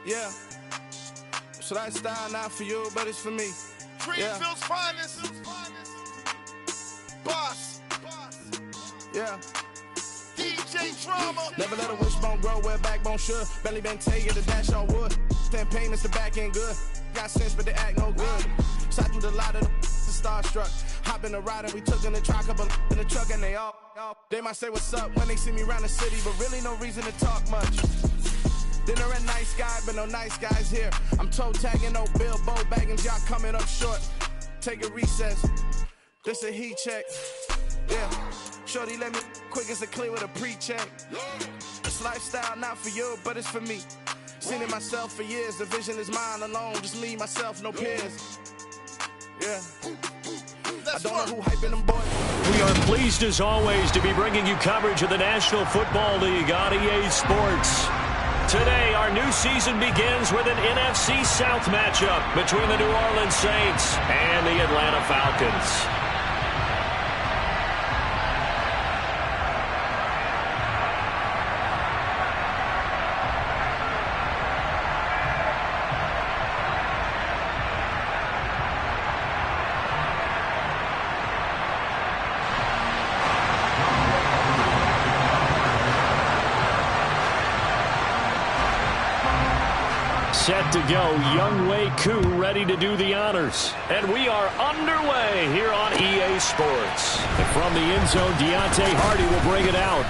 Yeah. So that style not for you, but it's for me. Greenville's finest. Boss. Yeah. DJ Drama. Never let a wishbone grow where backbone should. Belly been taking the dash on wood. Stand pain is the back end good. Got sense, but they act no good. Shot through the lot of the starstruck. Hop in the ride and we took in the truck, couple in the truck, and they all. They might say what's up when they see me around the city, but really no reason to talk much. Dinner a nice guy, but no nice guys here. I'm toe tagging, no Bilbo Baggins, y'all coming up short. Take a recess. This a heat check. Yeah. Shorty let me quick as a clear with a pre-check. This lifestyle not for you, but it's for me. Seen it myself for years. The vision is mine alone. Just me, myself, no peers. Yeah. I don't know who hyping them boys. We are pleased as always to be bringing you coverage of the National Football League on EA Sports. Today, our new season begins with an NFC South matchup between the New Orleans Saints and the Atlanta Falcons. Set to go, Young Wei Koo ready to do the honors. And we are underway here on EA Sports. And from the end zone, Deontay Hardy will bring it out.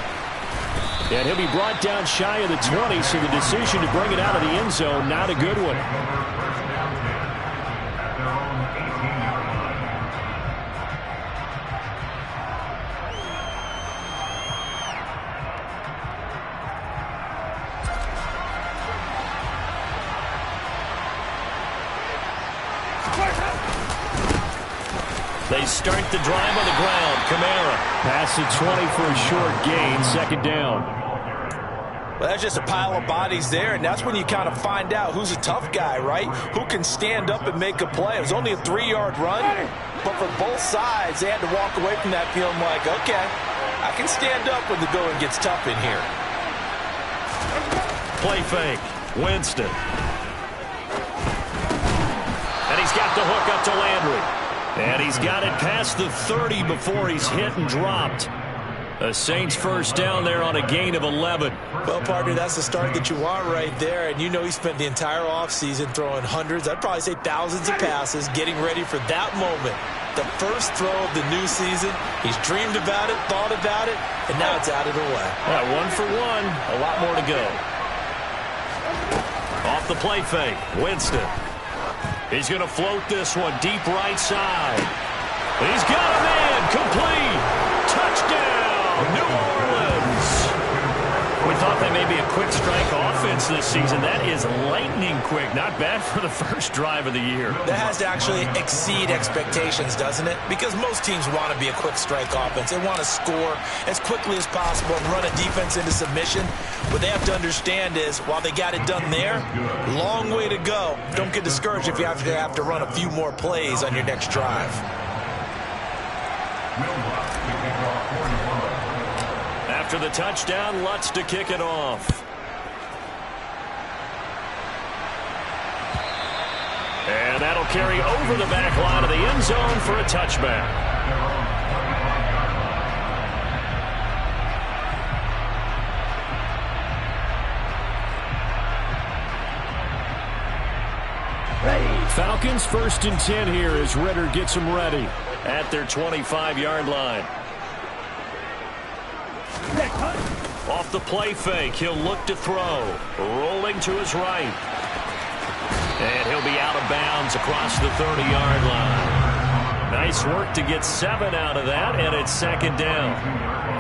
And he'll be brought down shy of the 20, so the decision to bring it out of the end zone, not a good one. They start the drive on the ground. Kamara. Pass it 20 for a short gain. Second down. Well, that's just a pile of bodies there, and that's when you kind of find out who's a tough guy, right? Who can stand up and make a play. It was only a 3-yard run, but for both sides, they had to walk away from that feeling like, okay, I can stand up when the going gets tough in here. Play fake. Winston. And he's got the hook up to Landry. And he's got it past the 30 before he's hit and dropped. A Saints first down there on a gain of 11. Well, partner, that's the start that you want right there. And you know he spent the entire offseason throwing hundreds, I'd probably say thousands of passes, getting ready for that moment. The first throw of the new season. He's dreamed about it, thought about it, and now it's out of the way. Yeah, 1 for 1. A lot more to go. Off the play fake. Winston. He's going to float this one deep right side. He's got a man. Complete. Touchdown, New Orleans. We thought that may be a quick strike offense this season. That is lightning quick. Not bad for the first drive of the year. That has to actually exceed expectations, doesn't it? Because most teams want to be a quick strike offense. They want to score as quickly as possible and run a defense into submission. What they have to understand is, while they got it done there, long way to go. Don't get discouraged if you have to run a few more plays on your next drive. After the touchdown, Lutz to kick it off. And that'll carry over the back line of the end zone for a touchback. Falcons 1st and 10 here as Ritter gets them ready at their 25-yard line. Off the play fake, he'll look to throw. Rolling to his right. And he'll be out of bounds across the 30-yard line. Nice work to get 7 out of that, and it's second down.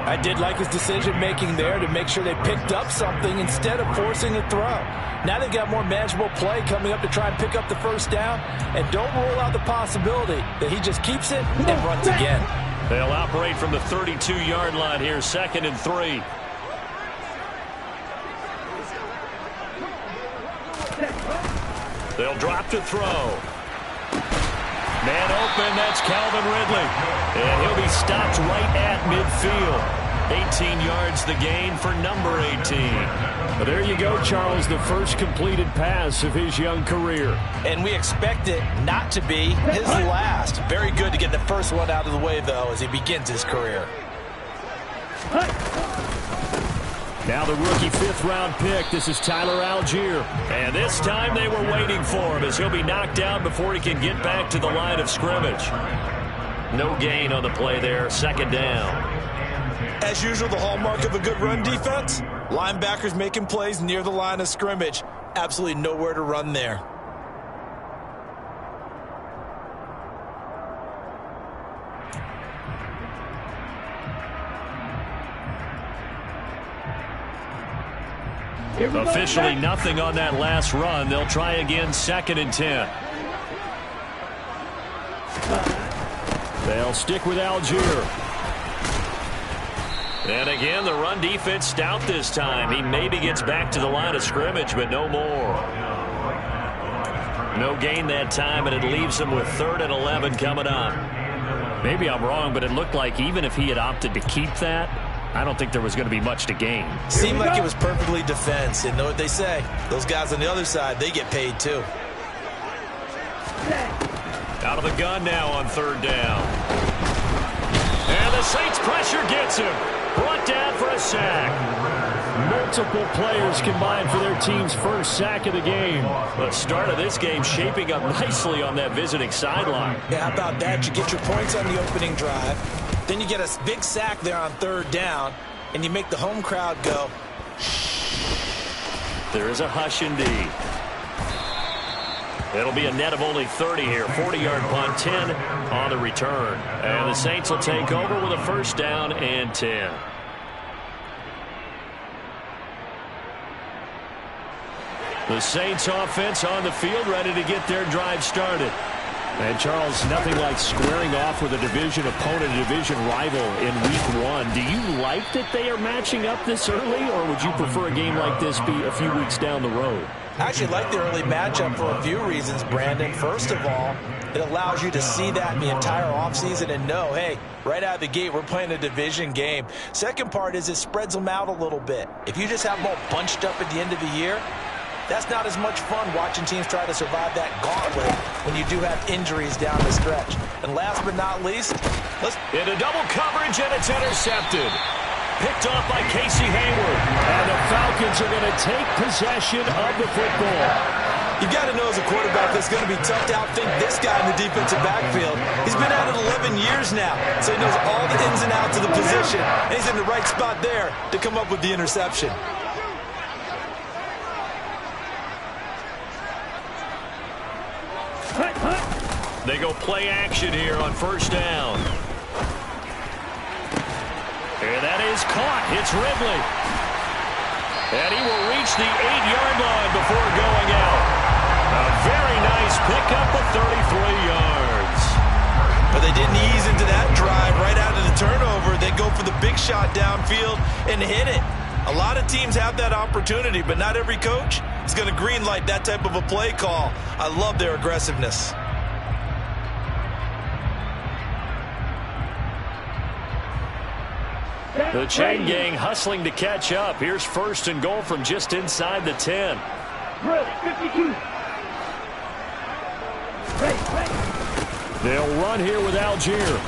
I did like his decision-making there to make sure they picked up something instead of forcing a throw. Now they've got more manageable play coming up to try and pick up the first down, and don't rule out the possibility that he just keeps it and runs again. They'll operate from the 32-yard line here, 2nd and 3. They'll drop to throw. Man open, that's Calvin Ridley. And he'll be stopped right at midfield. 18 yards the gain for number 18. Well, there you go, Charles, the first completed pass of his young career. And we expect it not to be his last. Very good to get the first one out of the way, though, as he begins his career. Now the rookie fifth-round pick. This is Tyler Algier. And this time they were waiting for him as he'll be knocked down before he can get back to the line of scrimmage. No gain on the play there. Second down. As usual, the hallmark of a good run defense, linebackers making plays near the line of scrimmage. Absolutely nowhere to run there. Officially nothing on that last run. They'll try again, 2nd and 10. They'll stick with Algier. And again, the run defense stout this time. He maybe gets back to the line of scrimmage, but no more. No gain that time, and it leaves him with 3rd and 11 coming up. Maybe I'm wrong, but it looked like even if he had opted to keep that, I don't think there was going to be much to gain. Seemed like it was perfectly defense. And know what they say? Those guys on the other side, they get paid too. Out of the gun now on 3rd down. And the Saints pressure gets him. Brought down for a sack. Multiple players combined for their team's first sack of the game. The start of this game shaping up nicely on that visiting sideline. Yeah, how about that? You get your points on the opening drive. Then you get a big sack there on 3rd down, and you make the home crowd go. There is a hush indeed. It'll be a net of only 30 here. 40-yard punt, 10 on the return. And the Saints will take over with a 1st down and 10. The Saints offense on the field, ready to get their drive started. And, Charles, nothing like squaring off with a division opponent, a division rival in Week 1. Do you like that they are matching up this early, or would you prefer a game like this be a few weeks down the road? I actually like the early matchup for a few reasons, Brandon. First of all, it allows you to see that in the entire offseason and know, hey, right out of the gate, we're playing a division game. Second part is it spreads them out a little bit. If you just have them all bunched up at the end of the year, that's not as much fun watching teams try to survive that gauntlet when you do have injuries down the stretch. And last but not least, into double coverage, and it's intercepted. Picked off by Casey Hayward. And the Falcons are going to take possession of the football. You got to know as a quarterback that's going to be tough to outthink this guy in the defensive backfield. He's been at it 11 years now, so he knows all the ins and outs of the position. And he's in the right spot there to come up with the interception. They go play action here on 1st down. And that is caught. It's Ridley. And he will reach the 8-yard line before going out. A very nice pickup of 33 yards. But they didn't ease into that drive right out of the turnover. They go for the big shot downfield and hit it. A lot of teams have that opportunity, but not every coach is going to green light that type of a play call. I love their aggressiveness. The chain gang hustling to catch up. Here's 1st and goal from just inside the 10. They'll run here with Algier.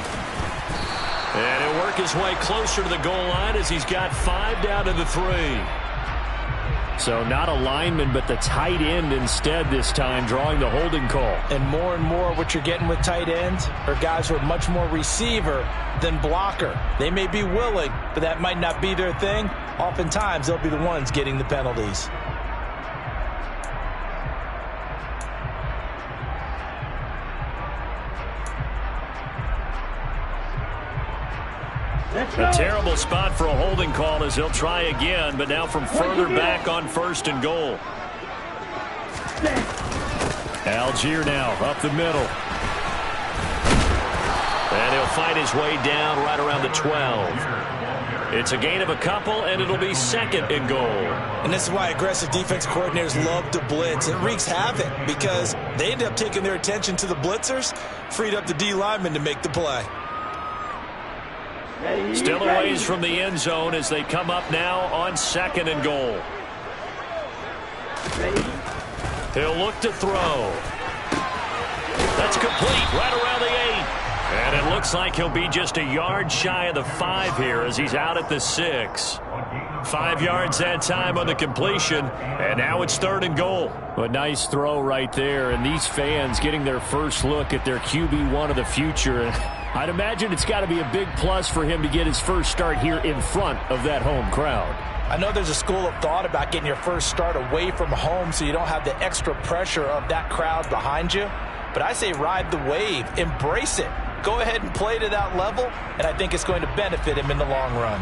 And he'll work his way closer to the goal line as he's got 5 down to the 3. So not a lineman, but the tight end instead this time, drawing the holding call. And more what you're getting with tight ends are guys who are much more receiver than blocker. They may be willing, but that might not be their thing. Oftentimes, they'll be the ones getting the penalties. A terrible spot for a holding call as they'll try again, but now from further back on 1st and goal. Algier now up the middle. And he'll fight his way down right around the 12. It's a gain of a couple, and it'll be 2nd and goal. And this is why aggressive defense coordinators love to blitz. It wreaks havoc because they end up taking their attention to the blitzers, freed up the D lineman to make the play. Still a ways from the end zone as they come up now on 2nd and goal. He'll look to throw. That's complete right around the 8. And it looks like he'll be just a yard shy of the 5 here as he's out at the 6. 5 yards that time on the completion, and now it's 3rd and goal. A nice throw right there, and these fans getting their first look at their QB1 of the future. I'd imagine it's got to be a big plus for him to get his first start here in front of that home crowd. I know there's a school of thought about getting your first start away from home so you don't have the extra pressure of that crowd behind you. But I say ride the wave, embrace it. Go ahead and play to that level, and I think it's going to benefit him in the long run.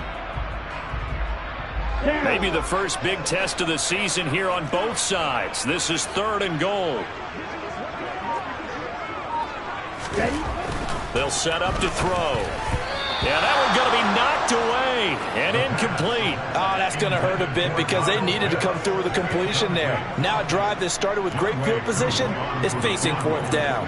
Maybe the first big test of the season here on both sides. This is 3rd and goal. They'll set up to throw. Yeah, that one's going to be knocked away and incomplete. Oh, that's going to hurt a bit because they needed to come through with a completion there. Now a drive that started with great field position is facing 4th down.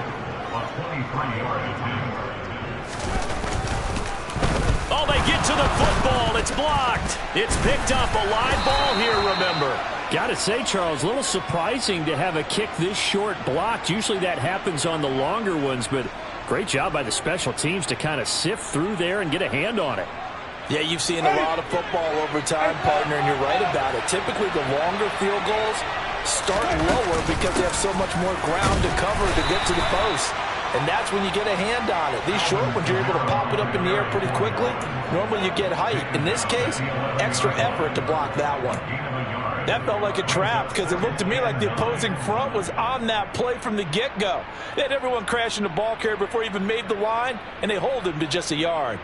Oh, they get to the football. It's blocked. It's picked up. A live ball here, remember. Got to say, Charles, a little surprising to have a kick this short blocked. Usually that happens on the longer ones, but great job by the special teams to kind of sift through there and get a hand on it. Yeah, you've seen a lot of football over time, partner, and you're right about it. Typically, the longer field goals start lower because they have so much more ground to cover to get to the post. And that's when you get a hand on it. These short ones, you're able to pop it up in the air pretty quickly. Normally, you get height. In this case, extra effort to block that one. That felt like a trap because it looked to me like the opposing front was on that play from the get-go. They had everyone crashing the ball carrier before he even made the line, and they hold him to just a yard.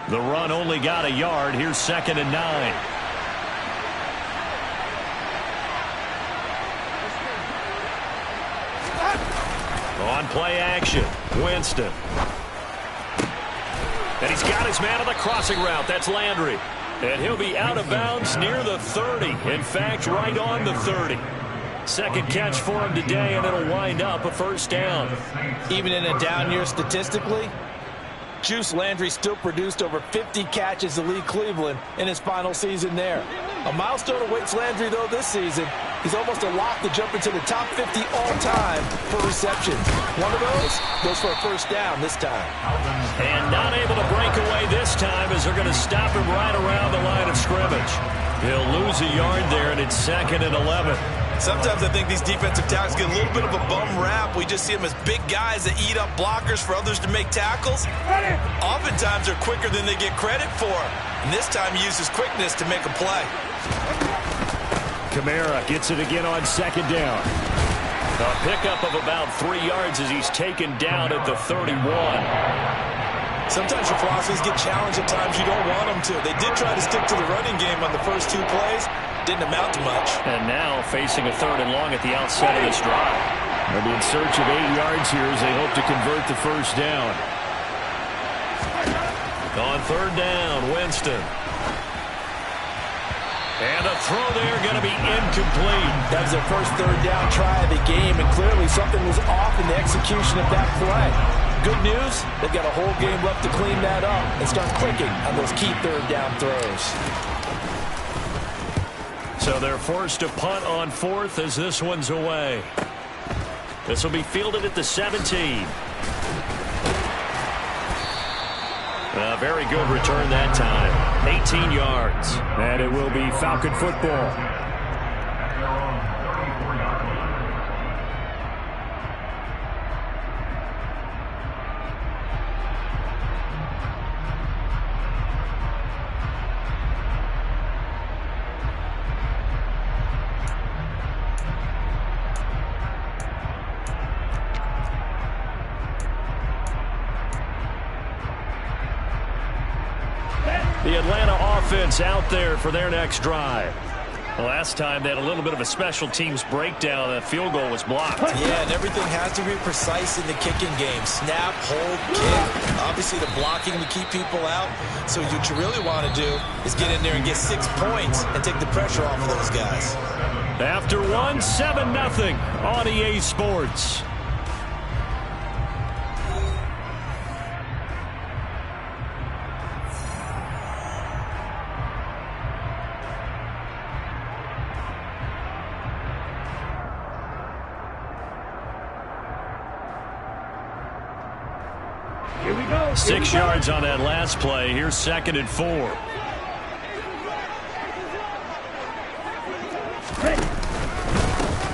The run only got a yard. Here's 2nd and 9. On play action, Winston. And he's got his man on the crossing route. That's Landry. And he'll be out of bounds near the 30. In fact, right on the 30. Second catch for him today, and it'll wind up a 1st down. Even in a down year statistically, Juice Landry still produced over 50 catches to lead Cleveland in his final season there. A milestone awaits Landry, though, this season. He's almost a lock to jump into the top 50 all-time for receptions. One of those goes for a 1st down this time. And not able to break away this time as they're going to stop him right around the line of scrimmage. He'll lose a yard there, and it's 2nd and 11. Sometimes I think these defensive tackles get a little bit of a bum rap. We just see them as big guys that eat up blockers for others to make tackles. Oftentimes they're quicker than they get credit for. And this time he uses quickness to make a play. Kamara gets it again on 2nd down. A pickup of about 3 yards as he's taken down at the 31. Sometimes your philosophies get challenged at times you don't want them to. They did try to stick to the running game on the first 2 plays. Didn't amount to much. And now facing a 3rd and long at the outset of this drive. They'll be in search of 8 yards here as they hope to convert the 1st down. On 3rd down, Winston. And a throw there going to be incomplete. That was their first 3rd down try of the game, and clearly something was off in the execution of that play. Good news, they've got a whole game left to clean that up and start clicking on those key 3rd down throws. So they're forced to punt on 4th as this one's away. This will be fielded at the 17. A very good return that time. 18 yards. And it will be Falcon football. The Atlanta offense out there for their next drive. Last time they had a little bit of a special teams breakdown. That field goal was blocked. Yeah, and everything has to be precise in the kicking game. Snap, hold, kick. Obviously the blocking to keep people out. So what you really want to do is get in there and get 6 points and take the pressure off of those guys. After 7-0 on EA Sports. 6 yards on that last play. Here's 2nd and 4.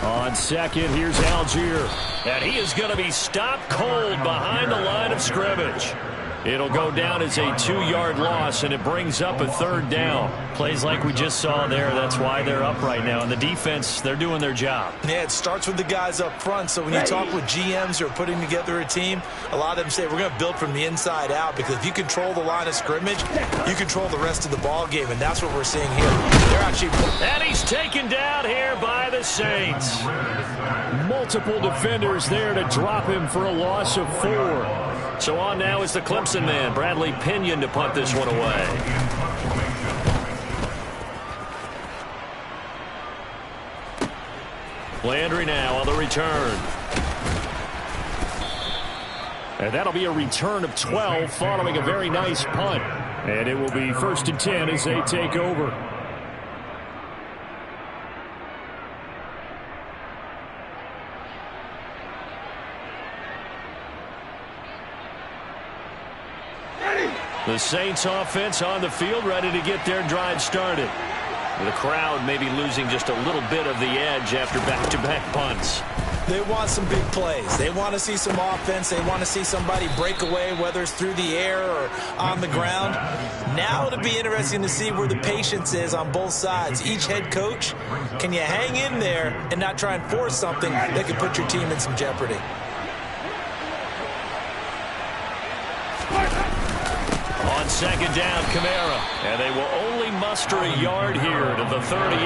On second, here's Algier. And he is going to be stopped cold behind the line of scrimmage. It'll go down as a 2-yard loss, and it brings up a 3rd down. Plays like we just saw there. That's why they're up right now. And the defense, they're doing their job. Yeah, it starts with the guys up front. So when you talk with GMs who are putting together a team, a lot of them say we're going to build from the inside out, because if you control the line of scrimmage, you control the rest of the ball game, and that's what we're seeing here. They're actually... And he's taken down here by the Saints. Multiple defenders there to drop him for a loss of 4. So on now is the Clemson man, Bradley Pinion, to punt this one away. Landry now on the return. And that'll be a return of 12 following a very nice punt. And it will be 1st and 10 as they take over. The Saints offense on the field, ready to get their drive started. The crowd maybe losing just a little bit of the edge after back-to-back punts. They want some big plays. They want to see some offense. They want to see somebody break away, whether it's through the air or on the ground. Now it'll be interesting to see where the patience is on both sides. Each head coach, can you hang in there and not try and force something that could put your team in some jeopardy? On 2nd down, Kamara. And they will only muster a yard here to the 38.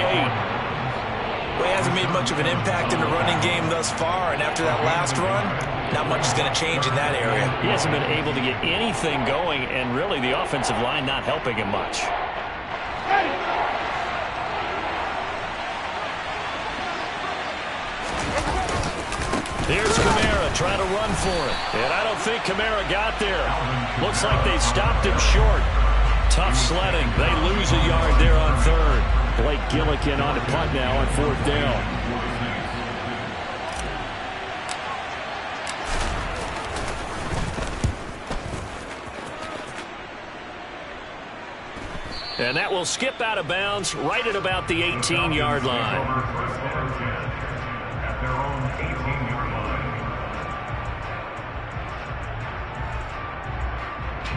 Well, he hasn't made much of an impact in the running game thus far, and after that last run, not much is going to change in that area. He hasn't been able to get anything going, and really the offensive line not helping him much. Here's Kamara trying to run for it. And I don't think Kamara got there. Looks like they stopped him short. Tough sledding. They lose a yard there on 3rd. Blake Gillikin on the punt now on 4th down. And that will skip out of bounds right at about the 18-yard line.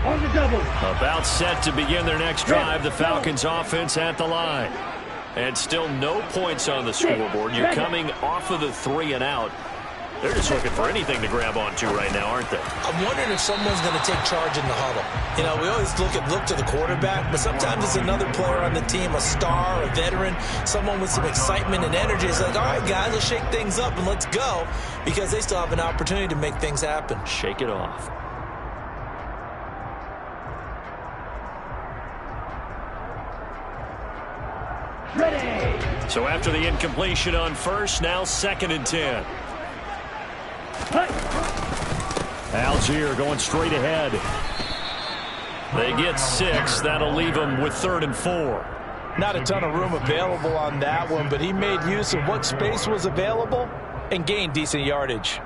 On the double. About set to begin their next drive, the Falcons offense at the line. And still no points on the scoreboard. You're coming off of the 3 and out. They're just looking for anything to grab onto right now, aren't they? I'm wondering if someone's going to take charge in the huddle. You know, we always look to the quarterback, but sometimes it's another player on the team, a star, a veteran, someone with some excitement and energy. It's like, all right, guys, let's shake things up and let's go, because they still have an opportunity to make things happen. Shake it off. Ready. So after the incompletion on 1st, now 2nd and 10. Algier going straight ahead. They get 6. That'll leave them with 3rd and 4. Not a ton of room available on that one, but he made use of what space was available and gained decent yardage.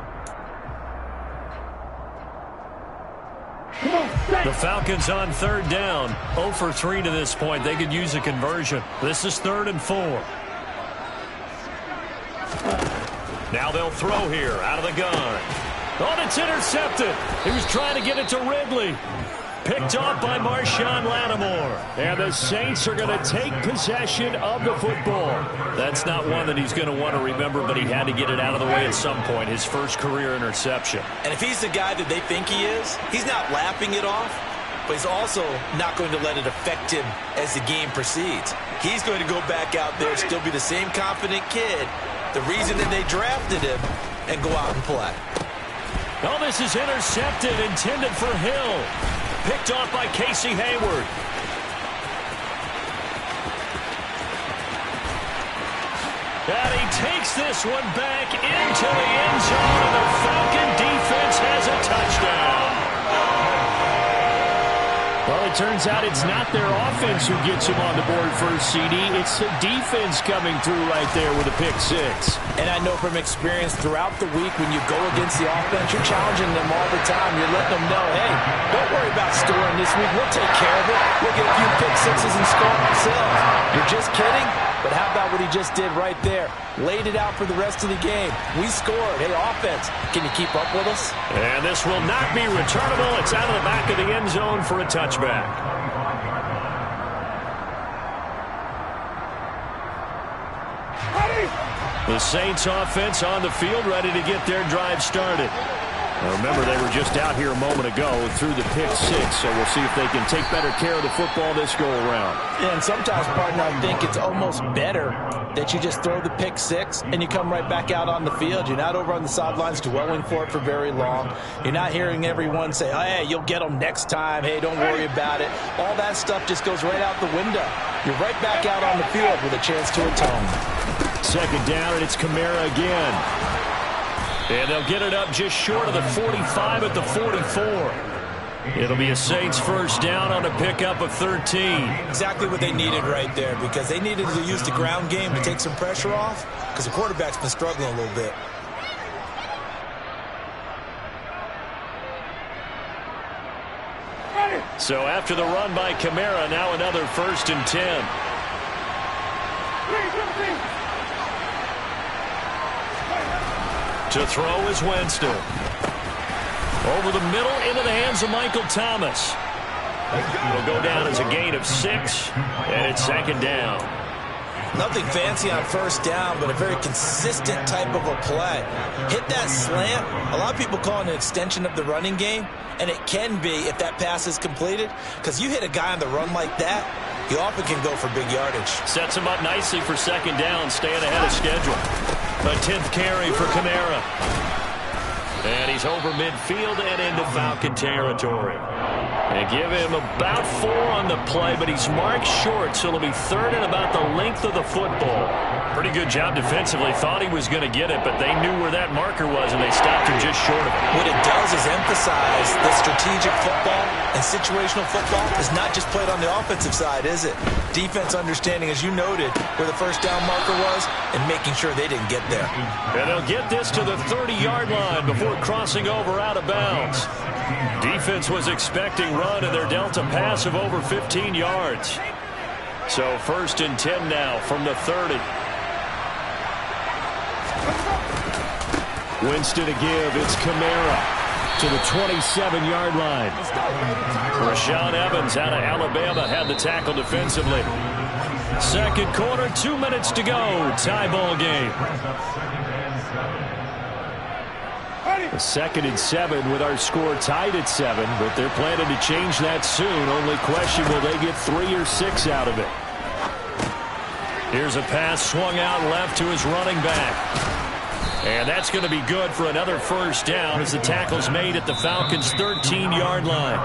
The Falcons on 3rd down. 0 for 3 to this point. They could use a conversion. This is 3rd and 4. Now they'll throw here out of the gun. Oh, it's intercepted. He was trying to get it to Ridley. Picked off by Marshawn Lattimore. And the Saints are going to take possession of the football. That's not one that he's going to want to remember, but he had to get it out of the way at some point. His first career interception. And if he's the guy that they think he is, he's not laughing it off, but he's also not going to let it affect him as the game proceeds. He's going to go back out there, still be the same confident kid, the reason that they drafted him, and go out and play. Oh, this is intercepted, intended for Hill. Picked off by Casey Hayward. And he takes this one back into the end zone, and the Falcon defense has a touchdown. Well, it turns out it's not their offense who gets him on the board first, CD. It's the defense coming through right there with a pick six. And I know from experience throughout the week when you go against the offense, you're challenging them all the time. You're letting them know, hey, don't worry about scoring this week. We'll take care of it. We'll get a few pick sixes and score ourselves. You're just kidding? But how about what he just did right there? Laid it out for the rest of the game. We scored. Hey, offense, can you keep up with us? And this will not be returnable. It's out of the back of the end zone for a touchback. The Saints offense on the field, ready to get their drive started. Now remember, they were just out here a moment ago through the pick six, so we'll see if they can take better care of the football this go-around. Yeah, and sometimes, partner, I think it's almost better that you just throw the pick six and you come right back out on the field. You're not over on the sidelines dwelling for it for very long. You're not hearing everyone say, oh, hey, you'll get them next time. Hey, don't worry about it. All that stuff just goes right out the window. You're right back out on the field with a chance to atone. Second down, and it's Kamara again. And they'll get it up just short of the 45 at the 44. It'll be a Saints first down on a pickup of 13. Exactly what they needed right there, because they needed to use the ground game to take some pressure off, because the quarterback's been struggling a little bit. So after the run by Kamara, now another 1st and 10. To throw is Winston. Over the middle, into the hands of Michael Thomas. It'll go down as a gain of 6, and it's second down. Nothing fancy on first down, but a very consistent type of a play. Hit that slant. A lot of people call it an extension of the running game, and it can be if that pass is completed, because you hit a guy on the run like that, he often can go for big yardage. Sets him up nicely for second down, staying ahead of schedule. A 10th carry for Kamara. And he's over midfield and into Falcon territory. They give him about 4 on the play, but he's marked short, so it'll be 3rd and about the length of the football. Pretty good job defensively. Thought he was going to get it, but they knew where that marker was, and they stopped him just short of it. What it does is emphasize that strategic football and situational football is not just played on the offensive side, is it? Defense understanding, as you noted, where the first down marker was and making sure they didn't get there. And they'll get this to the 30-yard line before crossing over out of bounds. Defense was expecting run, and their Delta pass of over 15 yards. So 1st and 10 now from the 30. Winston to give. It's Kamara to the 27-yard line. Rashaan Evans out of Alabama had the tackle defensively. Second quarter, 2 minutes to go. Tie ball game. A 2nd and 7 with our score tied at 7, but they're planning to change that soon. Only question, will they get 3 or 6 out of it? Here's a pass swung out left to his running back. And that's going to be good for another first down as the tackle's made at the Falcons' 13-yard line.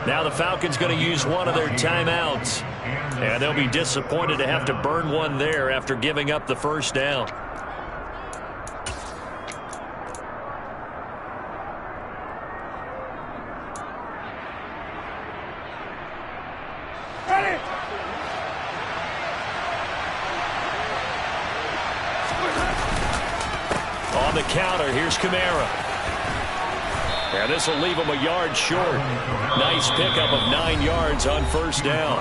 Now the Falcons going to use one of their timeouts. And they'll be disappointed to have to burn one there after giving up the first down. On the counter, here's Kamara. And this will leave him a yard short. Nice pickup of 9 yards on first down.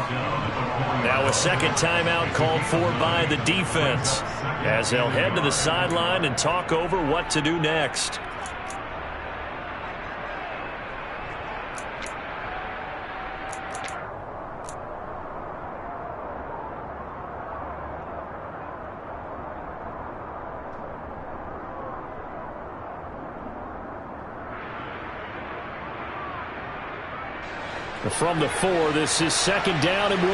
Now a second timeout called for by the defense, as they'll head to the sideline and talk over what to do next. From the 4, this is second down and 1.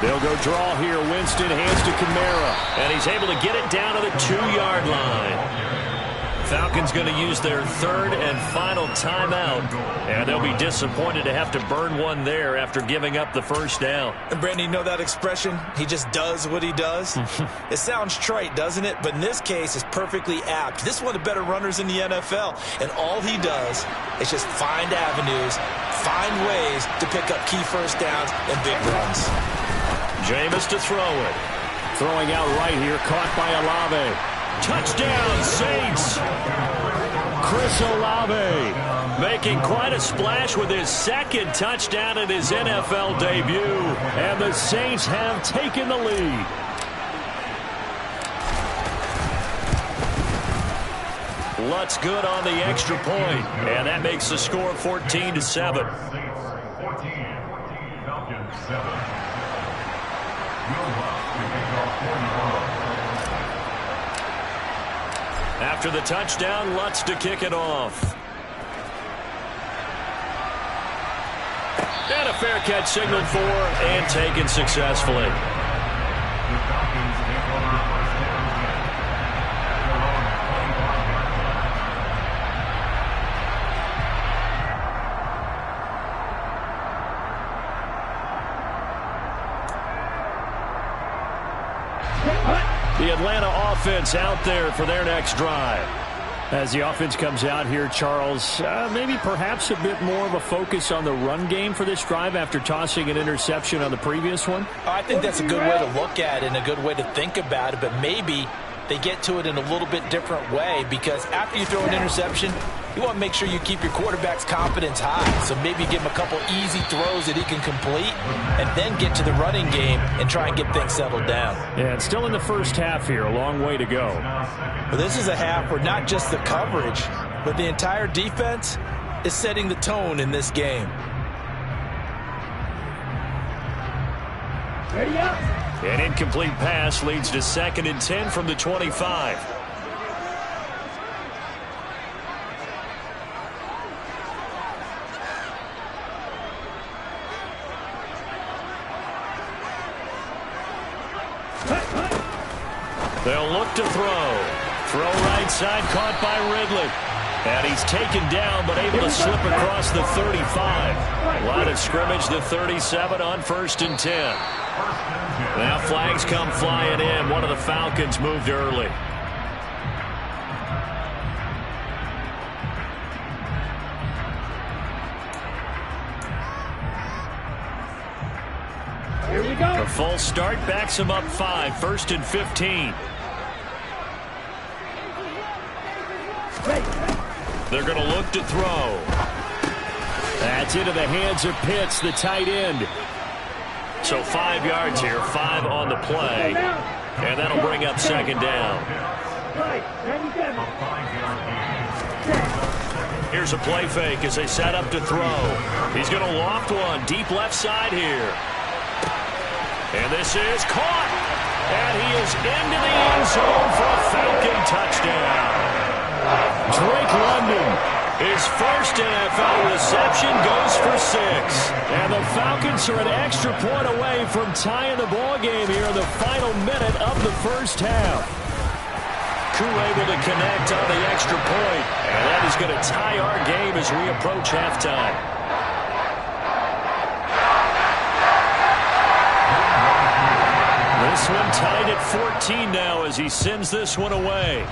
They'll go draw here. Winston hands to Kamara, and he's able to get it down to the 2-yard line. Falcons going to use their third and final timeout, and they'll be disappointed to have to burn one there after giving up the first down. And Brandon, you know that expression? He just does what he does? It sounds trite, doesn't it? But in this case, it's perfectly apt. This is one of the better runners in the NFL, and all he does is just find avenues, find ways to pick up key first downs and big runs. Jameis to throw it. Throwing out right here, caught by Olave. Touchdown, Saints! Chris Olave making quite a splash with his second touchdown in his NFL debut. And the Saints have taken the lead. Lutz good on the extra point, and that makes the score 14-7. After the touchdown, Lutz to kick it off. And a fair catch signaled for and taken successfully. The Atlanta offense out there for their next drive. As the offense comes out here, Charles, maybe perhaps a bit more of a focus on the run game for this drive after tossing an interception on the previous one? I think that's a good way to look at it and a good way to think about it, but maybe they get to it in a little bit different way, because after you throw an interception, you want to make sure you keep your quarterback's confidence high. So maybe give him a couple easy throws that he can complete and then get to the running game and try and get things settled down. Yeah, it's still in the first half here. A long way to go. Well, this is a half where not just the coverage, but the entire defense is setting the tone in this game. Ready up. An incomplete pass leads to 2nd and 10 from the 25. They'll look to throw. Throw right side, caught by Ridley. And he's taken down, but able to slip across the 35. Line of scrimmage, the 37 on 1st and 10. Now flags come flying in. One of the Falcons moved early. Here we go. A full start backs him up 5. 1st and 15. They're going to look to throw. That's into the hands of Pitts, the tight end. So 5 yards here, 5 on the play. And that'll bring up 2nd down. Here's a play fake as they set up to throw. He's going to loft one deep left side here. And this is caught. And he is into the end zone for a Falcon touchdown. Drake London, his first NFL reception, goes for 6. And the Falcons are an extra point away from tying the ball game here in the final minute of the first half. Koo able to connect on the extra point. And that is going to tie our game as we approach halftime. This one tied at 14 now as he sends this one away.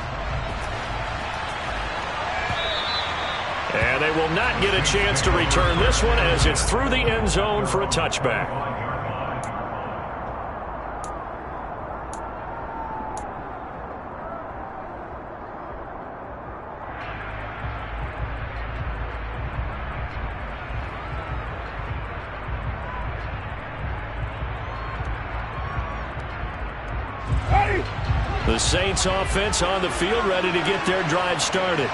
And they will not get a chance to return this one as it's through the end zone for a touchback. The Saints offense on the field ready to get their drive started.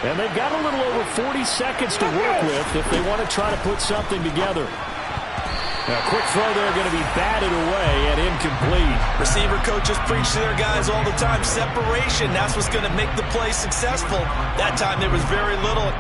And they've got a little over 40 seconds to work with if they want to try to put something together. Now, quick throw there going to be batted away and incomplete. Receiver coaches preach to their guys all the time. Separation, that's what's going to make the play successful. That time there was very little.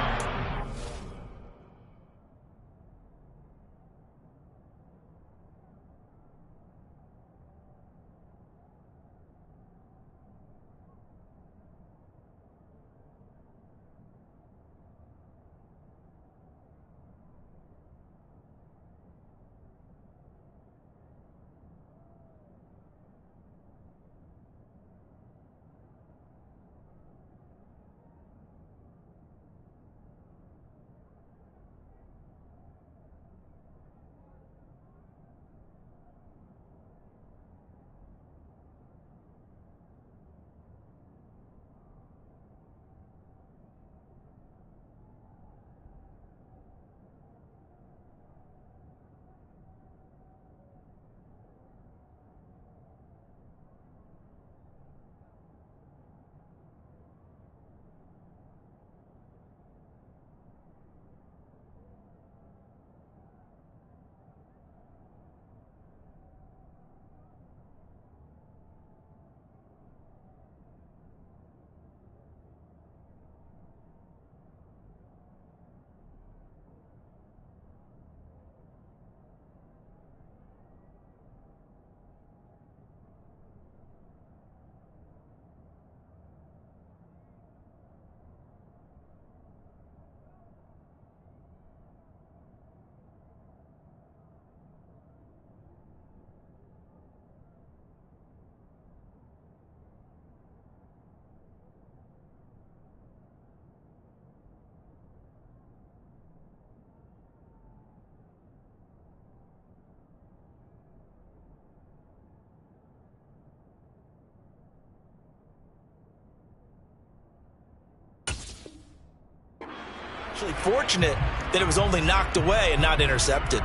actually fortunate that it was only knocked away and not intercepted.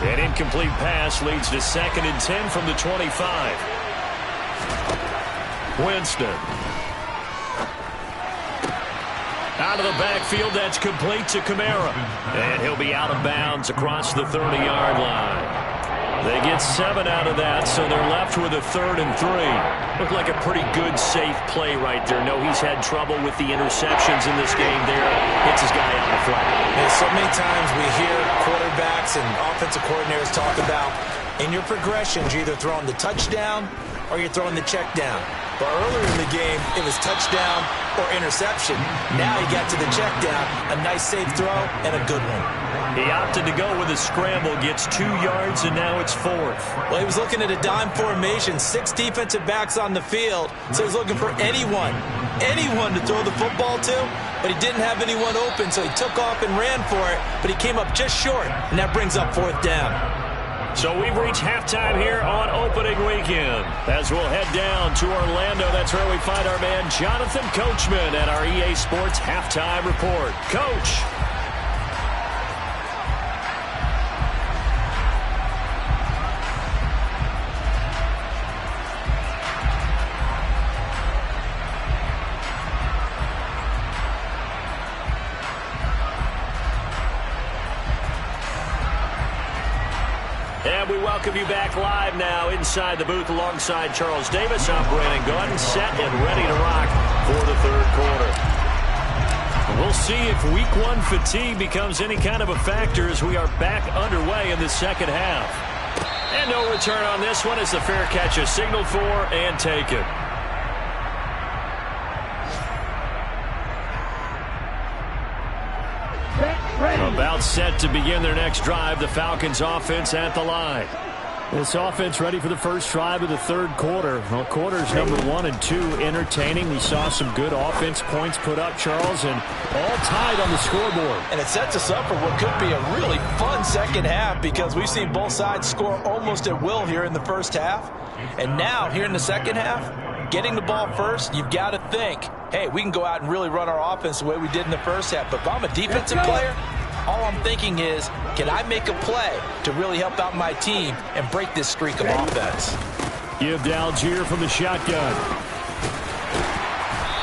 An incomplete pass leads to 2nd and 10 from the 25. Winston. Out of the backfield, that's complete to Kamara. And he'll be out of bounds across the 30-yard line. They get 7 out of that, so they're left with a 3rd and 3. Looked like a pretty good, safe play right there. No, he's had trouble with the interceptions in this game there. Hits his guy out in the flat. And so many times we hear quarterbacks and offensive coordinators talk about, in your progressions, you're either throwing the touchdown or you're throwing the check down. But earlier in the game, it was touchdown or interception. Now he got to the check down, a nice safe throw, and a good one. He opted to go with a scramble, gets 2 yards, and now it's 4th. Well, he was looking at a dime formation, 6 defensive backs on the field, so he's looking for anyone to throw the football to, but he didn't have anyone open, so he took off and ran for it, but he came up just short, and that brings up 4th down. So we've reached halftime here on opening weekend. As we'll head down to Orlando, that's where we find our man Jonathan Coachman at our EA Sports Halftime Report. Coach. And we welcome you back live now inside the booth alongside Charles Davis. I'm Brandon Gordon, set and ready to rock for the 3rd quarter. We'll see if week 1 fatigue becomes any kind of a factor as we are back underway in the 2nd half. And no return on this one as the fair catch is signaled for and taken. About set to begin their next drive, the Falcons offense at the line. This offense ready for the first drive of the 3rd quarter. Well, quarters number 1 and 2 entertaining. We saw some good offense points put up, Charles, and all tied on the scoreboard. And it sets us up for what could be a really fun 2nd half because we've seen both sides score almost at will here in the 1st half. And now, here in the 2nd half, getting the ball first, you've got to think, hey, we can go out and really run our offense the way we did in the 1st half. But if I'm a defensive player, all I'm thinking is, can I make a play to really help out my team and break this streak of offense? Give to Algier from the shotgun.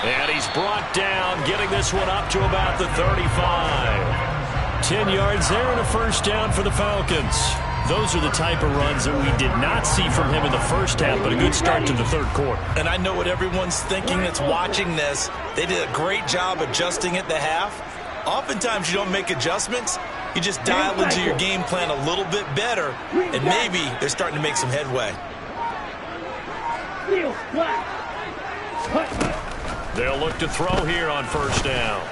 And he's brought down, getting this one up to about the 35. 10 yards there and a 1st down for the Falcons. Those are the type of runs that we did not see from him in the 1st half, but a good start to the 3rd quarter. And I know what everyone's thinking that's watching this. They did a great job adjusting at the half. Oftentimes you don't make adjustments. You just dial into your game plan a little bit better, and maybe they're starting to make some headway. They'll look to throw here on 1st down.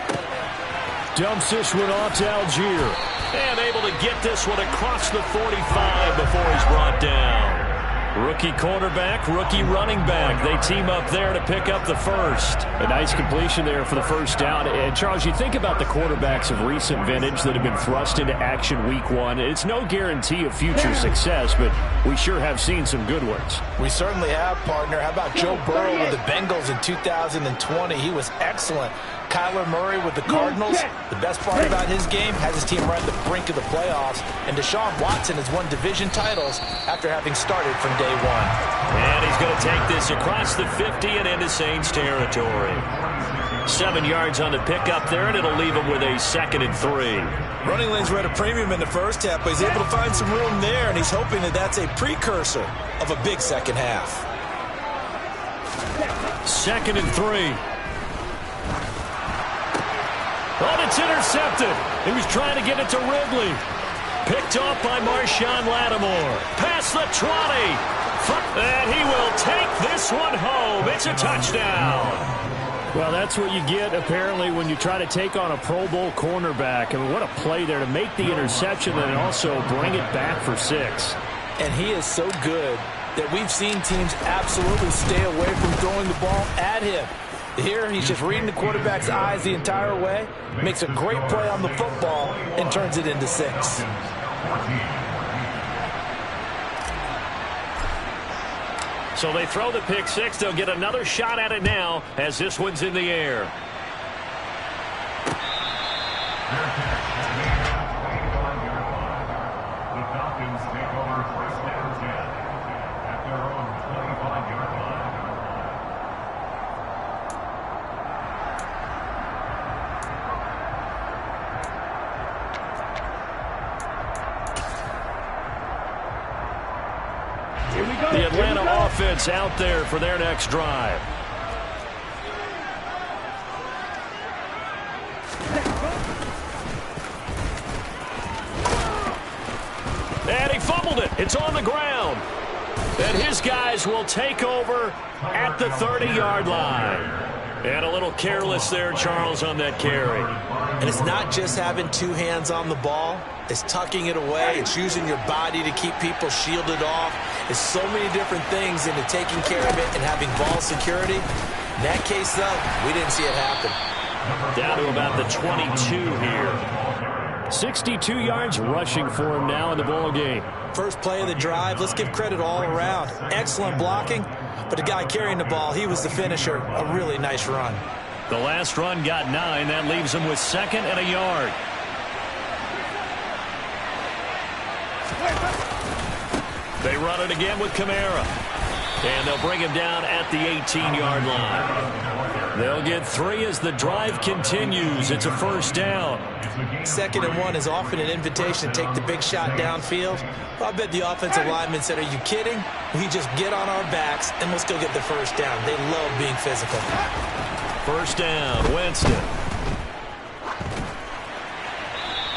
Dumps this one off to Algier. And able to get this one across the 45 before he's brought down. Rookie quarterback, rookie running back. They team up there to pick up the 1st. A nice completion there for the 1st down. And, Charles, you think about the quarterbacks of recent vintage that have been thrust into action week 1. It's no guarantee of future success, but we sure have seen some good ones. We certainly have, partner. How about Joe Burrow with the Bengals in 2020? He was excellent. Kyler Murray with the Cardinals. The best part about his game has his team right at the brink of the playoffs. And Deshaun Watson has won division titles after having started from day 1. And he's going to take this across the 50 and into Saints territory. 7 yards on the pickup there, and it'll leave him with a 2nd and 3. Running lanes were at a premium in the 1st half, but he's able to find some room there, and he's hoping that that's a precursor of a big 2nd half. 2nd and 3. Oh, it's intercepted. He was trying to get it to Ridley. Picked off by Marshawn Lattimore. Past the 20. And he will take this one home. It's a touchdown. Well, that's what you get, apparently, when you try to take on a Pro Bowl cornerback. I mean, what a play there to make the interception and also bring it back for 6. And he is so good that we've seen teams absolutely stay away from throwing the ball at him. Here, he's just reading the quarterback's eyes the entire way, makes a great play on the football, and turns it into 6. So they throw the pick six. They'll get another shot at it now as this one's in the air. The Atlanta offense out there for their next drive. And he fumbled it. It's on the ground. And his guys will take over at the 30-yard line. And a little careless there, Charles, on that carry. And it's not just having two hands on the ball. It's tucking it away. It's using your body to keep people shielded off. It's so many different things into taking care of it and having ball security. In that case, though, we didn't see it happen. Down to about the 22 here. 62 yards rushing for him now in the ball game. First play of the drive. Let's give credit all around. Excellent blocking. But the guy carrying the ball, he was the finisher. A really nice run. The last run got 9. That leaves him with 2nd and a yard. They run it again with Kamara. And they'll bring him down at the 18-yard line. They'll get 3 as the drive continues. It's a first down. 2nd and 1 is often an invitation to take the big shot downfield. I bet the offensive lineman said, are you kidding? We just get on our backs and let's go get the first down. They love being physical. First down, Winston.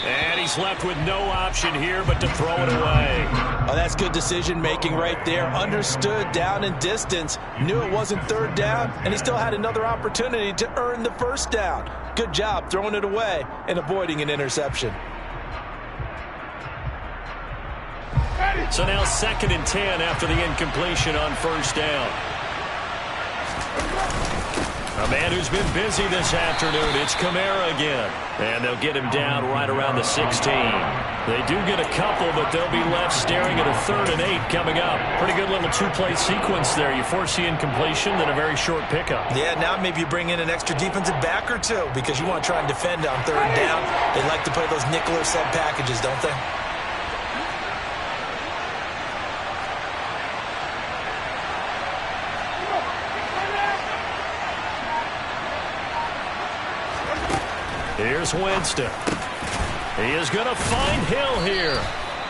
And he's left with no option here but to throw it away. Oh, that's good decision-making right there. Understood down and distance. Knew it wasn't 3rd down, and he still had another opportunity to earn the first down. Good job throwing it away and avoiding an interception. So now 2nd and 10 after the incompletion on first down. A man who's been busy this afternoon. It's Kamara again. And they'll get him down right around the 16. They do get a couple, but they'll be left staring at a 3rd and 8 coming up. Pretty good little two-play sequence there. You force the incompletion, then a very short pickup. Yeah, now maybe you bring in an extra defensive back or two because you want to try and defend on 3rd down. They like to play those nickel or sub packages, don't they? Here's Winston. He is going to find Hill here.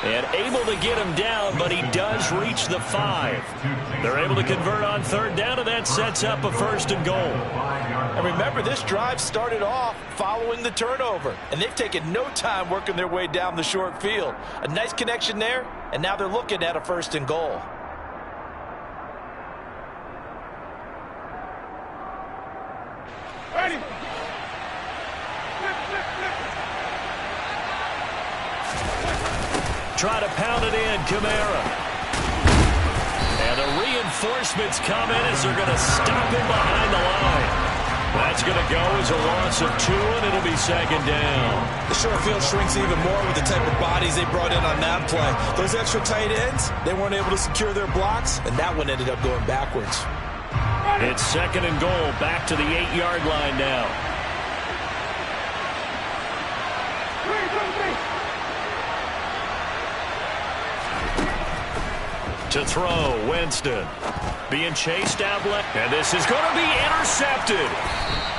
And able to get him down, but he does reach the 5. They're able to convert on 3rd down, and that sets up a 1st and goal. And remember, this drive started off following the turnover. And they've taken no time working their way down the short field. A nice connection there, and now they're looking at a 1st and goal. Ready. Try to pound it in, Kamara. And the reinforcements come in as they're going to stop him behind the line. That's going to go as a loss of 2, and it'll be 2nd down. The short field shrinks even more with the type of bodies they brought in on that play. Those extra tight ends, they weren't able to secure their blocks, and that one ended up going backwards. It's 2nd and goal, back to the 8-yard line now. To throw, Winston. Being chased down left. And this is going to be intercepted.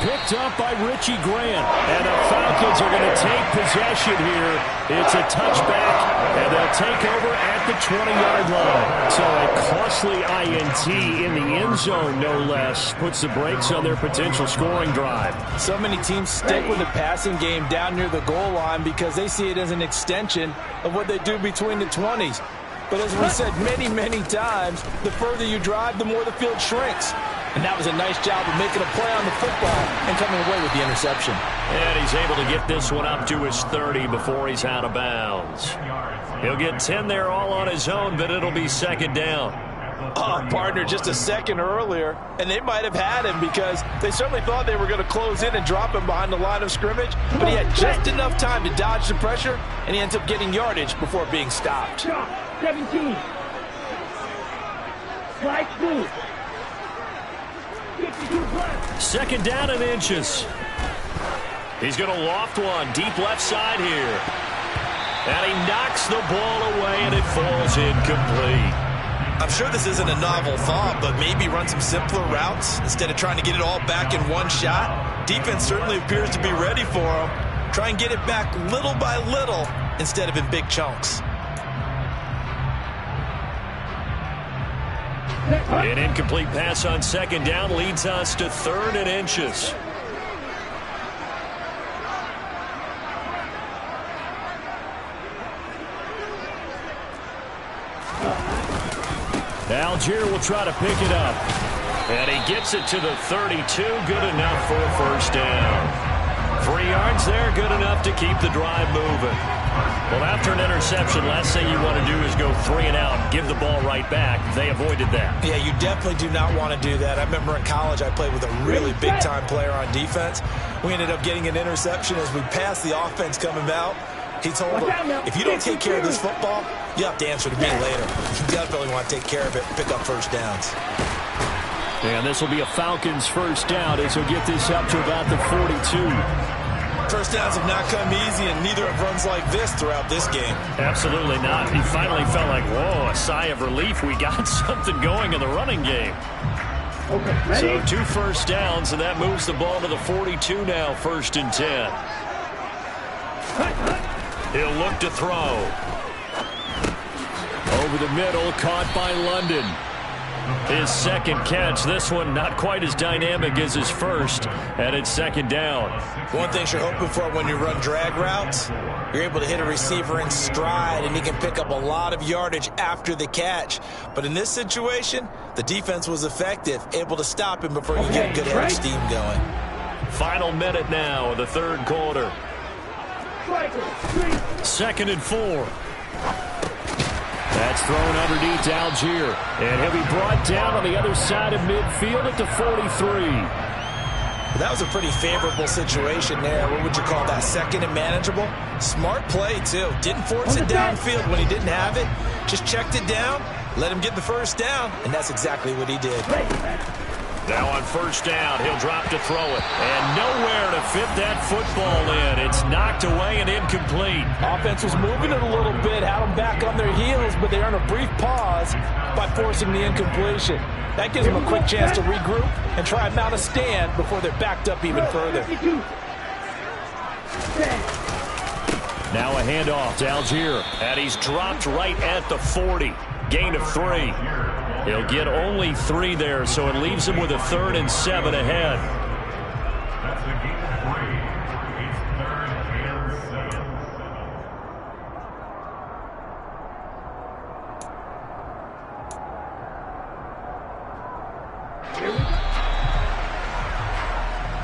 Picked up by Richie Grant. And the Falcons are going to take possession here. It's a touchback. And they'll take over at the 20-yard line. So a costly INT in the end zone, no less, puts the brakes on their potential scoring drive. So many teams stick with the passing game down near the goal line because they see it as an extension of what they do between the 20s. But as we said many, many times, the further you drive, the more the field shrinks. And that was a nice job of making a play on the football and coming away with the interception. And he's able to get this one up to his 30 before he's out of bounds. He'll get 10 there all on his own, but it'll be 2nd down. Oh, partner, just a second earlier, and they might have had him because they certainly thought they were going to close in and drop him behind the line of scrimmage, but he had just enough time to dodge the pressure, and he ends up getting yardage before being stopped. 17. Second down and inches. He's going to loft one deep left side here. And he knocks the ball away, and it falls incomplete. I'm sure this isn't a novel thought, but maybe run some simpler routes instead of trying to get it all back in one shot. Defense certainly appears to be ready for him. Try and get it back little by little instead of in big chunks. An incomplete pass on second down leads us to third and inches. Algier will try to pick it up. And he gets it to the 32. Good enough for a first down. 3 yards there, good enough to keep the drive moving. Well, after an interception, last thing you want to do is go 3 and out and give the ball right back. They avoided that. Yeah, you definitely do not want to do that. I remember in college I played with a really big-time player on defense. We ended up getting an interception as we passed the offense coming out. He told him, if you don't take care of this football, you have to answer to me later. You definitely want to take care of it and pick up first downs. And this will be a Falcons first down as he'll get this up to about the 42. First downs have not come easy, and neither have runs like this throughout this game. Absolutely not. He finally felt like, whoa, a sigh of relief. We got something going in the running game. So 2 first downs, and that moves the ball to the 42 now, 1st and 10. He'll look to throw. Over the middle, caught by London. His second catch. This one not quite as dynamic as his first, and it's second down. One thing you're hoping for when you run drag routes, you're able to hit a receiver in stride, and he can pick up a lot of yardage after the catch. But in this situation, the defense was effective, able to stop him before you get a good head of steam going. Final minute now of the third quarter. 2nd and 4. That's thrown underneath to Algier. And he'll be brought down on the other side of midfield at the 43. That was a pretty favorable situation there. What would you call that? Second and manageable? Smart play, too. Didn't force it downfield when he didn't have it. Just checked it down, let him get the first down, and that's exactly what he did. Now on first down, he'll drop to throw it. And nowhere to fit that football in. It's knocked away and incomplete. Offense was moving it a little bit, had them back on their heels, but they earned a brief pause by forcing the incompletion. That gives them a quick chance to regroup and try and mount a stand before they're backed up even further. Now a handoff to Algier. And he's dropped right at the 40. Gain of 3. He'll get only 3 there, so it leaves him with a 3rd and 7 ahead.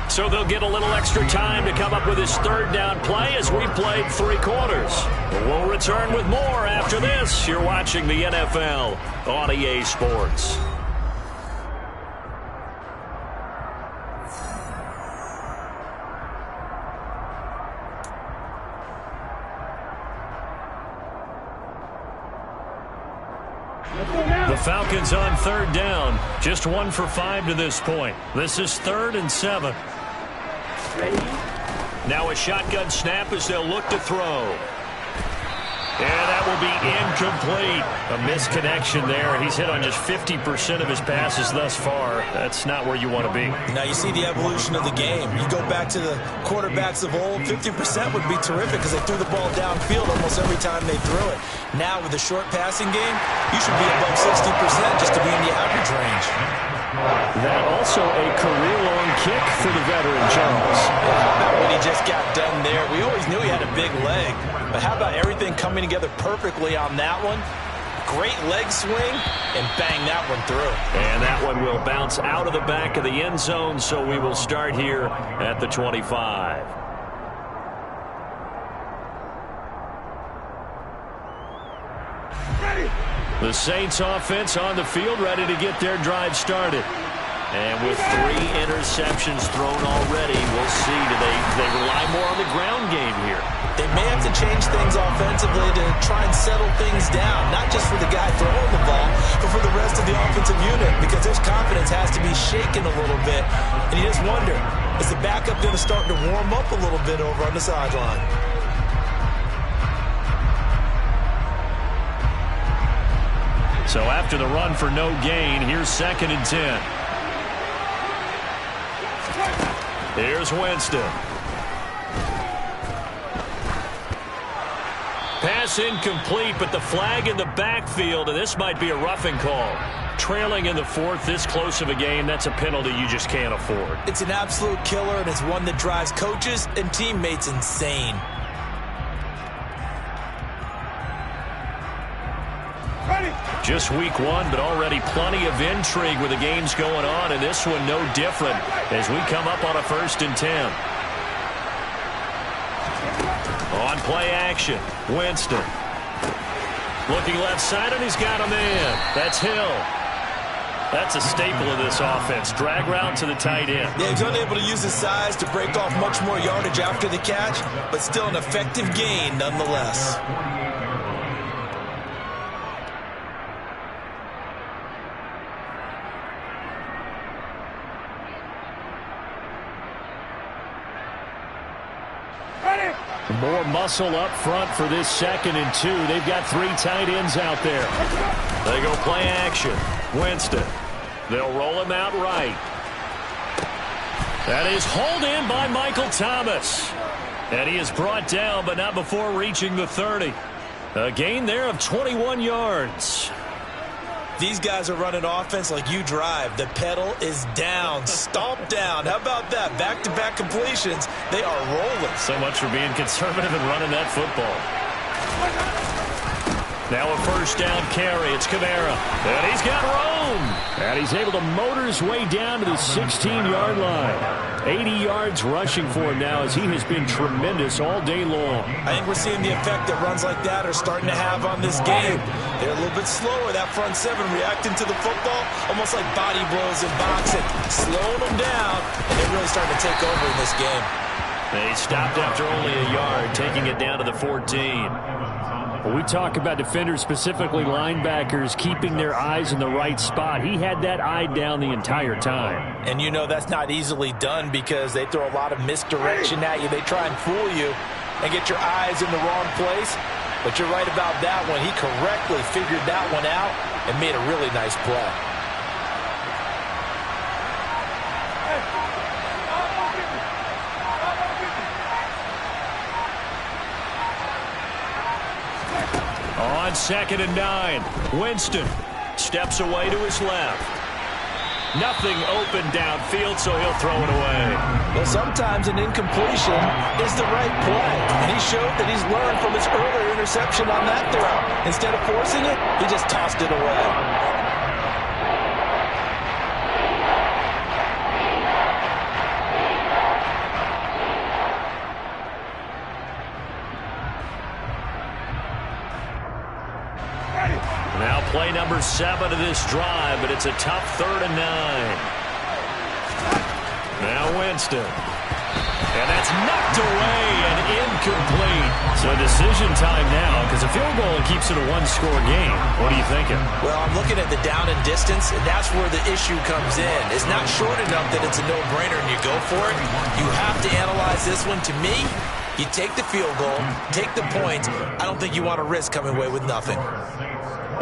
So they'll get a little extra time to come up with his 3rd down play as we played 3 quarters. We'll return with more after this. You're watching the NFL on EA Sports. The Falcons on 3rd down. Just 1 for 5 to this point. This is 3rd and 7. Now a shotgun snap as they'll look to throw. And that will be incomplete. A misconnection there. He's hit on just 50% of his passes thus far. That's not where you want to be. Now you see the evolution of the game. You go back to the quarterbacks of old, 50% would be terrific because they threw the ball downfield almost every time they threw it. Now with the short passing game, you should be above 60% just to be in the average range. That also a career-long kick for the veteran, Charles. How about what he just got done there? We always knew he had a big leg, but how about everything coming together perfectly on that one? Great leg swing, and bang that one through. And that one will bounce out of the back of the end zone, so we will start here at the 25. The Saints offense on the field, ready to get their drive started. And with 3 interceptions thrown already, we'll see. Do they rely more on the ground game here? They may have to change things offensively to try and settle things down, not just for the guy throwing the ball, but for the rest of the offensive unit, because his confidence has to be shaken a little bit. And you just wonder, is the backup going to start to warm up a little bit over on the sideline? So after the run for no gain, here's 2nd and 10. Here's Winston. Pass incomplete, but the flag in the backfield, and this might be a roughing call. Trailing in the 4th, this close of a game, that's a penalty you just can't afford. It's an absolute killer, and it's one that drives coaches and teammates insane. Just week 1, but already plenty of intrigue with the games going on, and this one no different as we come up on a 1st and 10. On play action, Winston. Looking left side, and he's got a man. That's Hill. That's a staple of this offense. Drag route to the tight end. Yeah, he's unable to use his size to break off much more yardage after the catch, but still an effective gain nonetheless. More muscle up front for this 2nd and 2. They've got 3 tight ends out there. They go play action. Winston. They'll roll him out right. That is hauled in by Michael Thomas. And he is brought down, but not before reaching the 30. A gain there of 21 yards. These guys are running offense like you drive. The pedal is down, stomp down. How about that? Back-to-back completions. They are rolling. So much for being conservative and running that football. Now a 1st down carry. It's Kamara. And he's got room. And he's able to motor his way down to the 16-yard line. 80 yards rushing for him now as he has been tremendous all day long. I think we're seeing the effect that runs like that are starting to have on this game. They're a little bit slower, that front 7, reacting to the football, almost like body blows in boxing, slowing them down, and they're really starting to take over in this game. They stopped after only a yard, taking it down to the 14. When we talk about defenders, specifically linebackers, keeping their eyes in the right spot, he had that eye down the entire time. And you know that's not easily done because they throw a lot of misdirection at you. They try and fool you and get your eyes in the wrong place. But you're right about that one. He correctly figured that one out and made a really nice play. On 2nd and 9, Winston steps away to his left. Nothing open downfield, so he'll throw it away. Well, sometimes an incompletion is the right play, and he showed that he's learned from his earlier interception on that throw. Instead of forcing it, he just tossed it away. Now play number 7 of this drive, but it's a tough 3rd and 9. Now Winston. And that's knocked away and incomplete. So decision time now because a field goal keeps it a 1-score game. What are you thinking? Well, I'm looking at the down and distance, and that's where the issue comes in. It's not short enough that it's a no-brainer and you go for it. You have to analyze this one. To me, you take the field goal, take the points. I don't think you want to risk coming away with nothing.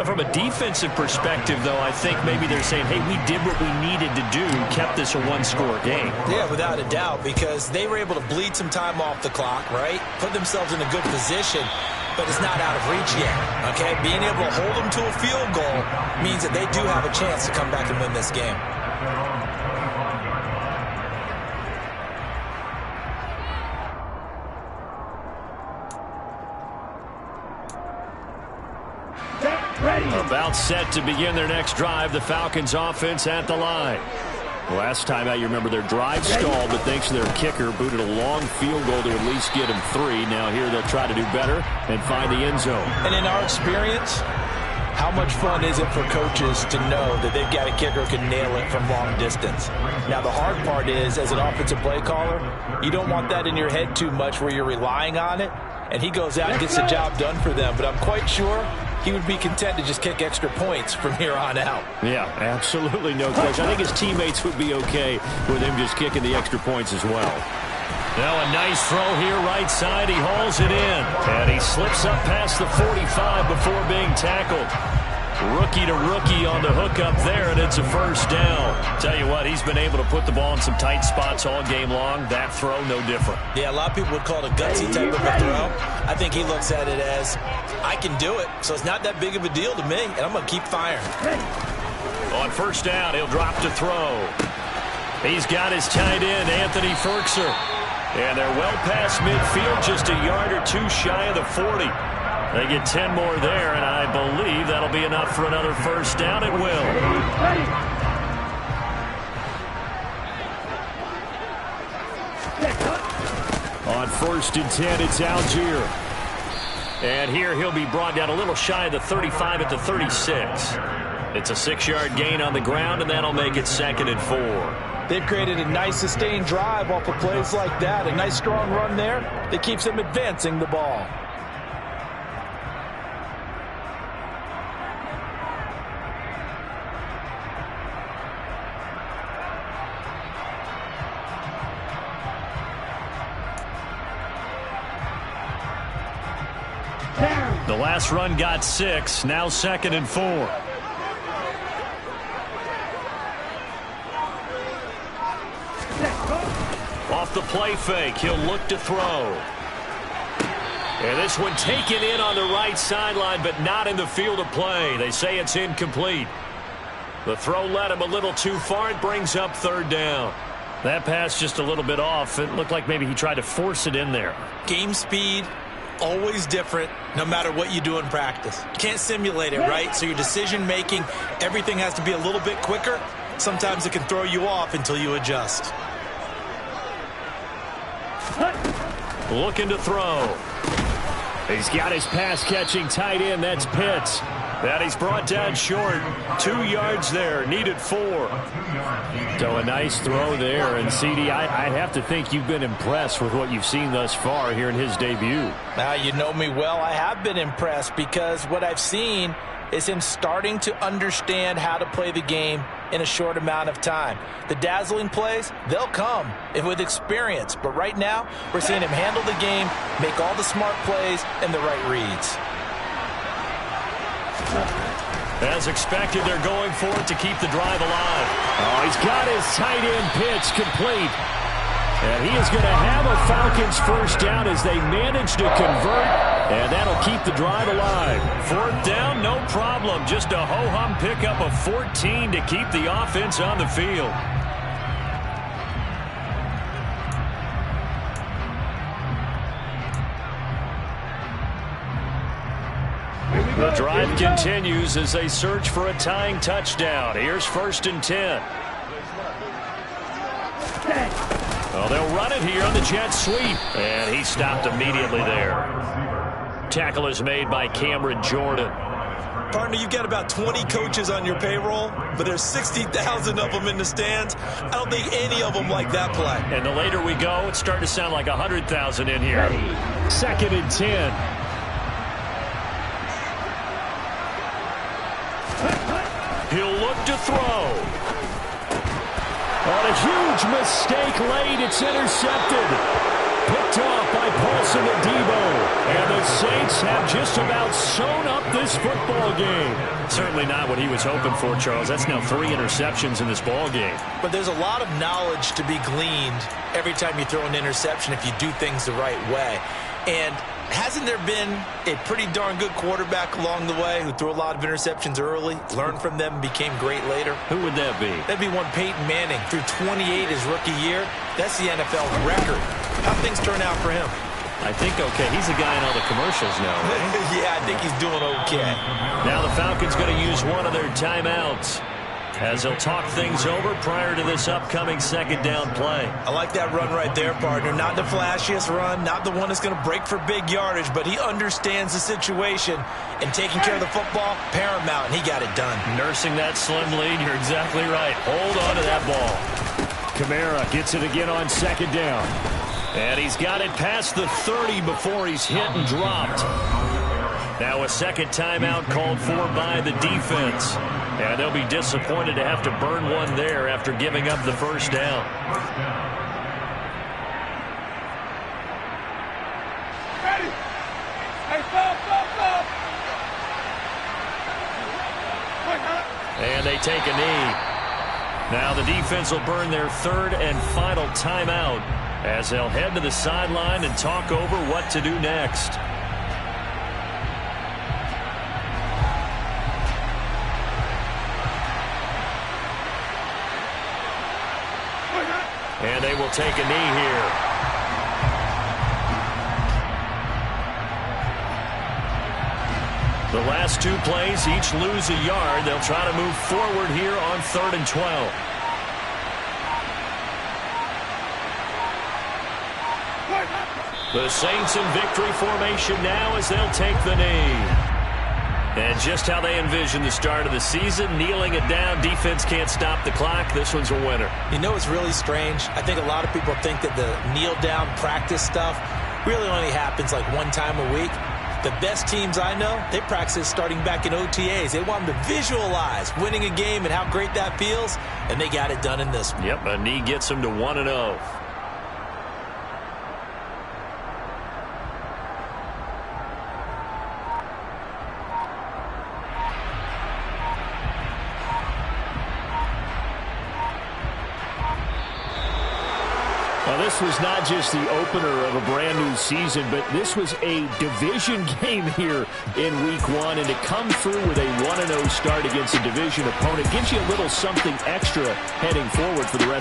From a defensive perspective, though, I think maybe they're saying, hey, we did what we needed to do, kept this a 1-score game. Yeah, without a doubt, because they were able to bleed some time off the clock, right? Put themselves in a good position, but it's not out of reach yet, okay? Being able to hold them to a field goal means that they do have a chance to come back and win this game. About set to begin their next drive, the Falcons offense at the line. Last time out, you remember their drive stalled, but thanks to their kicker, booted a long field goal to at least get him 3. Now here they'll try to do better and find the end zone. And in our experience, How much fun is it for coaches to know that they've got a kicker who can nail it from long distance? Now, the hard part is, as an offensive play caller, you don't want that in your head too much where you're relying on it, and he goes out and gets the job done for them. But I'm quite sure he would be content to just kick extra points from here on out. Yeah, absolutely no question. I think his teammates would be okay with him just kicking the extra points as well. Now a nice throw here right side. He hauls it in. And he slips up past the 45 before being tackled. Rookie to rookie on the hook up there, and it's a first down. Tell you what, he's been able to put the ball in some tight spots all game long. That throw, no different. Yeah, a lot of people would call it a gutsy type of a throw. I think he looks at it as, I can do it, so it's not that big of a deal to me, and I'm going to keep firing. On first down, he'll drop to throw. He's got his tight end, Anthony Ferkser. And they're well past midfield, just a yard or two shy of the 40. They get 10 more there, and I believe that'll be enough for another first down. It will. On first and 10, it's Algier. And here he'll be brought down a little shy of the 35 at the 36. It's a 6-yard gain on the ground, and that'll make it 2nd and 4. They've created a nice sustained drive off of plays like that. A nice strong run there that keeps them advancing the ball. The last run got 6. Now 2nd and 4. Off the play fake, he'll look to throw. And this one taken in on the right sideline, but not in the field of play. They say it's incomplete. The throw led him a little too far. It brings up 3rd down. That pass just a little bit off. It looked like maybe he tried to force it in there. Game speed, always different, no matter what you do in practice. You can't simulate it, right? So your decision-making, everything has to be a little bit quicker. Sometimes it can throw you off until you adjust. Looking to throw. He's got his pass-catching tight end. That's Pitts. That he's brought down short. 2 yards there. Needed 4. So a nice throw there. And, CD, I have to think you've been impressed with what you've seen thus far here in his debut. Now, you know me well. I have been impressed because what I've seen is him starting to understand how to play the game in a short amount of time. The dazzling plays, they'll come with experience. But right now, we're seeing him handle the game, make all the smart plays, and the right reads. As expected, they're going for it to keep the drive alive. Oh, he's got his tight end pitch complete. And he is going to have a Falcons first down as they manage to convert. And that'll keep the drive alive. 4th down, no problem. Just a ho-hum pickup of 14 to keep the offense on the field. The drive continues as they search for a tying touchdown. Here's 1st and 10. Well, they'll run it here on the jet sweep. And he stopped immediately there. Tackle is made by Cameron Jordan. Partner, you've got about 20 coaches on your payroll, but there's 60,000 of them in the stands. I don't think any of them like that play. And the later we go, it's starting to sound like 100,000 in here. 2nd and 10. He'll look to throw. On a huge mistake late, it's intercepted. Picked off by Paulson Adebo. And the Saints have just about sewn up this football game. Certainly not what he was hoping for, Charles. That's now 3 interceptions in this ball game. But there's a lot of knowledge to be gleaned every time you throw an interception if you do things the right way. And hasn't there been a pretty darn good quarterback along the way who threw a lot of interceptions early, learned from them, and became great later? Who would that be? That'd be one Peyton Manning. Threw 28 his rookie year. That's the NFL's record. How'd things turn out for him? I think okay. He's the guy in all the commercials now, right? Yeah, I think he's doing okay. Now the Falcons going to use one of their timeouts. as he'll talk things over prior to this upcoming second down play. I like that run right there, partner. Not the flashiest run, not the one that's going to break for big yardage, but he understands the situation, and taking care of the football, paramount, and he got it done. Nursing that slim lead, you're exactly right. Hold on to that ball. Kamara gets it again on second down. And he's got it past the 30 before he's hit and dropped. Now a second timeout called for by the defense. And they'll be disappointed to have to burn one there after giving up the first down. Ready? Hey, stop. And they take a knee. Now the defense will burn their third and final timeout as they'll head to the sideline and talk over what to do next. And they will take a knee here. The last two plays each lose a yard. They'll try to move forward here on 3rd and 12. The Saints in victory formation now as they'll take the knee. And just how they envision the start of the season, kneeling it down, defense can't stop the clock. This one's a winner. You know what's really strange? I think a lot of people think that the kneel-down practice stuff really only happens like one time a week. The best teams I know, they practice starting back in OTAs. They want them to visualize winning a game and how great that feels, and they got it done in this one. Yep, a knee gets them to 1-0. Well, this was not just the opener of a brand new season, but this was a division game here in week 1. And to come through with a 1-0 start against a division opponent gives you a little something extra heading forward for the rest